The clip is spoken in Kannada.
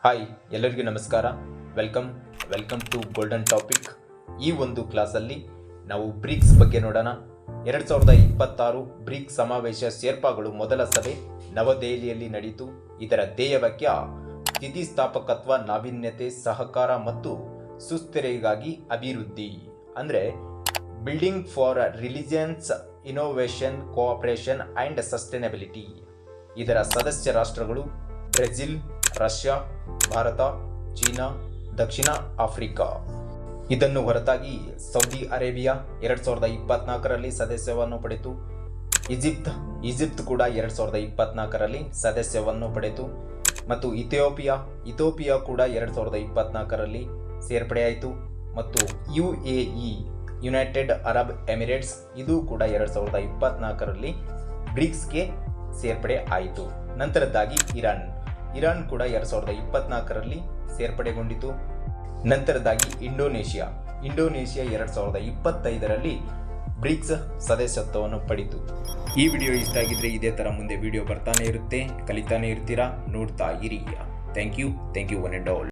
ಹಾಯ್ ಎಲ್ಲರಿಗೂ ನಮಸ್ಕಾರ. Welcome to golden topic. ಈ ಒಂದು ಕ್ಲಾಸಲ್ಲಿ ನಾವು ಬ್ರಿಕ್ಸ್ ಬಗ್ಗೆ ನೋಡೋಣ. 2026 ಬ್ರಿಕ್ಸ್ ಸಮಾವೇಶ ಸೇರ್ಪಾಗಳು ಮೊದಲ ಸಭೆ ನವದೆಹಲಿಯಲ್ಲಿ ನಡೆಯಿತು. ಇದರ ಧ್ಯೇಯವಾಕ್ಯ ಸ್ಥಿತಿಸ್ಥಾಪಕತ್ವ, ನಾವೀನ್ಯತೆ, ಸಹಕಾರ ಮತ್ತು ಸುಸ್ಥಿರತೆಗಾಗಿ ಅಭಿವೃದ್ಧಿ, ಅಂದರೆ building for religions, innovation, cooperation and sustainability. ಇದರ ಸದಸ್ಯ ರಾಷ್ಟ್ರಗಳು ಬ್ರೆಜಿಲ್, ರಷ್ಯಾ, ಭಾರತ, ಚೀನಾ, ದಕ್ಷಿಣ ಆಫ್ರಿಕಾ. ಇದನ್ನು ಹೊರತಾಗಿ ಸೌದಿ ಅರೇಬಿಯಾ 2024ರಲ್ಲಿ ಸದಸ್ಯವನ್ನು ಪಡೆಯಿತು. ಈಜಿಪ್ಟ್ ಕೂಡ 2024ರಲ್ಲಿ ಸದಸ್ಯವನ್ನು ಪಡೆಯಿತು ಮತ್ತು ಇಥಿಯೋಪಿಯಾ ಕೂಡ 2024ರಲ್ಲಿ ಸೇರ್ಪಡೆಯಾಯಿತು. ಮತ್ತು UAE, ಯುನೈಟೆಡ್ ಅರಬ್ ಎಮಿರೇಟ್ಸ್, ಇದು ಕೂಡ 2024ರಲ್ಲಿ ಬ್ರಿಕ್ಸ್ಗೆ ಸೇರ್ಪಡೆ ಆಯಿತು. ನಂತರದಾಗಿ ಇರಾನ್ ಕೂಡ 2024ರಲ್ಲಿ ಸೇರ್ಪಡೆಗೊಂಡಿತು. ನಂತರದಾಗಿ ಇಂಡೋನೇಷಿಯಾ 2025ರಲ್ಲಿ ಬ್ರಿಕ್ಸ್ ಸದಸ್ಯತ್ವವನ್ನು ಪಡೆಯಿತು. ಈ ವಿಡಿಯೋ ಇಷ್ಟ ಆಗಿದ್ರೆ ಇದೇ ಥರ ಮುಂದೆ ವಿಡಿಯೋ ಬರ್ತಾನೆ ಇರುತ್ತೆ, ಕಲಿತಾನೆ ಇರ್ತೀರಾ, ನೋಡ್ತಾ ಇರಿ. Thank you one and all.